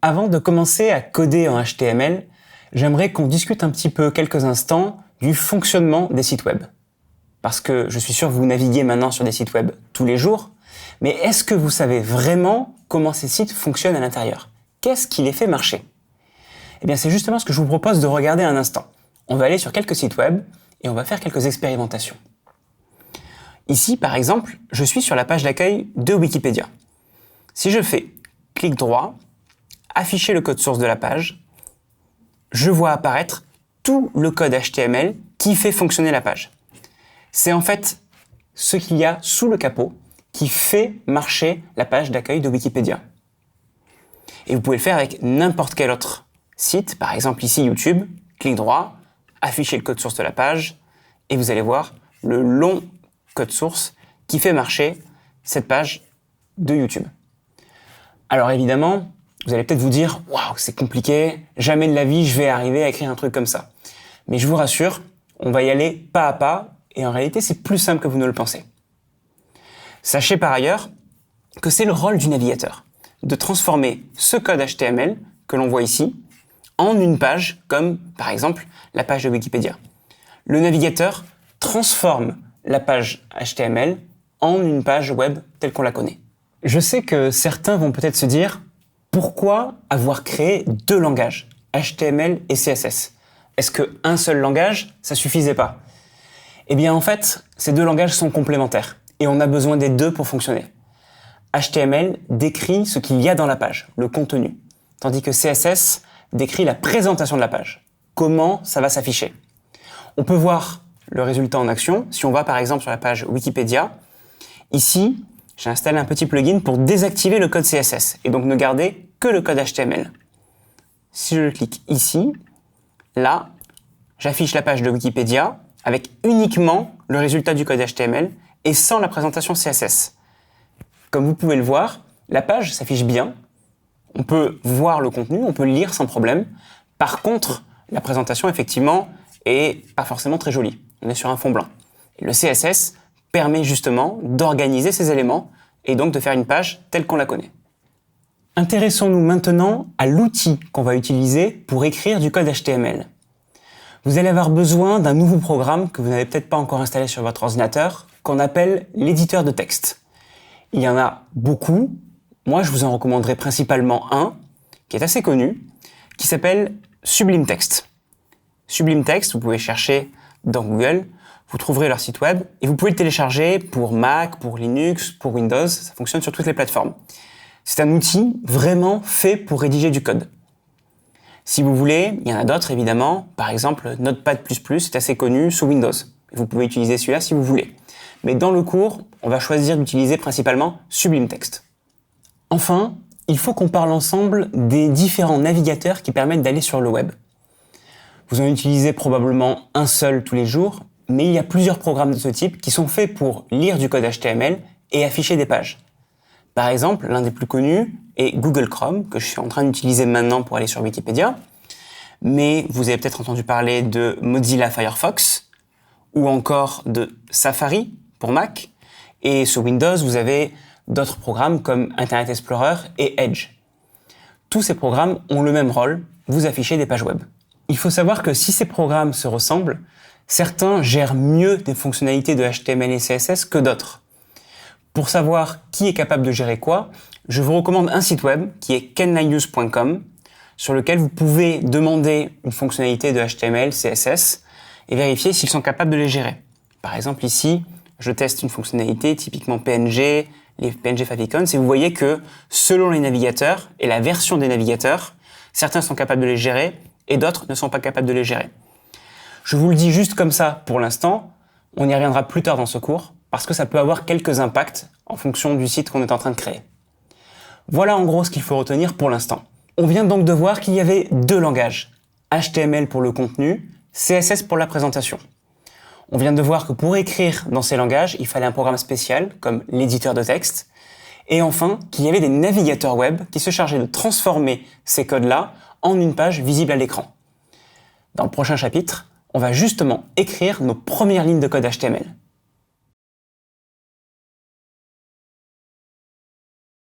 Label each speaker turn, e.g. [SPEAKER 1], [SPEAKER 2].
[SPEAKER 1] Avant de commencer à coder en HTML, j'aimerais qu'on discute un petit peu quelques instants du fonctionnement des sites web. Parce que je suis sûr que vous naviguez maintenant sur des sites web tous les jours, mais est-ce que vous savez vraiment comment ces sites fonctionnent à l'intérieur? Qu'est-ce qui les fait marcher? Eh bien, c'est justement ce que je vous propose de regarder un instant. On va aller sur quelques sites web et on va faire quelques expérimentations. Ici, par exemple, je suis sur la page d'accueil de Wikipédia. Si je fais clic droit, afficher le code source de la page, je vois apparaître tout le code HTML qui fait fonctionner la page. C'est en fait ce qu'il y a sous le capot qui fait marcher la page d'accueil de Wikipédia. Et vous pouvez le faire avec n'importe quel autre site, par exemple ici YouTube, clic droit, afficher le code source de la page, et vous allez voir le long code source qui fait marcher cette page de YouTube. Alors évidemment, vous allez peut-être vous dire « Waouh, c'est compliqué, jamais de la vie je vais arriver à écrire un truc comme ça ». Mais je vous rassure, on va y aller pas à pas, et en réalité c'est plus simple que vous ne le pensez. Sachez par ailleurs que c'est le rôle du navigateur de transformer ce code HTML que l'on voit ici en une page comme par exemple la page de Wikipédia. Le navigateur transforme la page HTML en une page web telle qu'on la connaît. Je sais que certains vont peut-être se dire « Pourquoi avoir créé deux langages, HTML et CSS? Est-ce qu'un seul langage, ça suffisait pas ?» Eh bien en fait, ces deux langages sont complémentaires et on a besoin des deux pour fonctionner. HTML décrit ce qu'il y a dans la page, le contenu, tandis que CSS décrit la présentation de la page, comment ça va s'afficher. On peut voir le résultat en action si on va par exemple sur la page Wikipédia. Ici, j'ai installé un petit plugin pour désactiver le code CSS et donc ne garder que le code HTML. Si je clique ici, là, j'affiche la page de Wikipédia avec uniquement le résultat du code HTML et sans la présentation CSS. Comme vous pouvez le voir, la page s'affiche bien, on peut voir le contenu, on peut le lire sans problème. Par contre, la présentation, effectivement, est pas forcément très jolie. On est sur un fond blanc. Et le CSS permet justement d'organiser ces éléments et donc de faire une page telle qu'on la connaît. Intéressons-nous maintenant à l'outil qu'on va utiliser pour écrire du code HTML. Vous allez avoir besoin d'un nouveau programme que vous n'avez peut-être pas encore installé sur votre ordinateur, qu'on appelle l'éditeur de texte. Il y en a beaucoup. Moi, je vous en recommanderai principalement un, qui est assez connu, qui s'appelle Sublime Text. Sublime Text, vous pouvez chercher dans Google, vous trouverez leur site web, et vous pouvez le télécharger pour Mac, pour Linux, pour Windows, ça fonctionne sur toutes les plateformes. C'est un outil vraiment fait pour rédiger du code. Si vous voulez, il y en a d'autres évidemment, par exemple Notepad++, c'est assez connu sous Windows. Vous pouvez utiliser celui-là si vous voulez. Mais dans le cours, on va choisir d'utiliser principalement Sublime Text. Enfin, il faut qu'on parle ensemble des différents navigateurs qui permettent d'aller sur le web. Vous en utilisez probablement un seul tous les jours, mais il y a plusieurs programmes de ce type qui sont faits pour lire du code HTML et afficher des pages. Par exemple, l'un des plus connus est Google Chrome, que je suis en train d'utiliser maintenant pour aller sur Wikipédia. Mais vous avez peut-être entendu parler de Mozilla Firefox, ou encore de Safari pour Mac. Et sur Windows, vous avez d'autres programmes comme Internet Explorer et Edge. Tous ces programmes ont le même rôle, vous affichez des pages web. Il faut savoir que si ces programmes se ressemblent, certains gèrent mieux des fonctionnalités de HTML et CSS que d'autres. Pour savoir qui est capable de gérer quoi, je vous recommande un site web qui est caniuse.com sur lequel vous pouvez demander une fonctionnalité de HTML, CSS et vérifier s'ils sont capables de les gérer. Par exemple ici, je teste une fonctionnalité typiquement PNG, les PNG favicons, et vous voyez que selon les navigateurs et la version des navigateurs, certains sont capables de les gérer et d'autres ne sont pas capables de les gérer. Je vous le dis juste comme ça pour l'instant, on y reviendra plus tard dans ce cours, parce que ça peut avoir quelques impacts en fonction du site qu'on est en train de créer. Voilà en gros ce qu'il faut retenir pour l'instant. On vient donc de voir qu'il y avait deux langages, HTML pour le contenu, CSS pour la présentation. On vient de voir que pour écrire dans ces langages, il fallait un programme spécial, comme l'éditeur de texte, et enfin qu'il y avait des navigateurs web qui se chargeaient de transformer ces codes-là en une page visible à l'écran. Dans le prochain chapitre, on va justement écrire nos premières lignes de code HTML.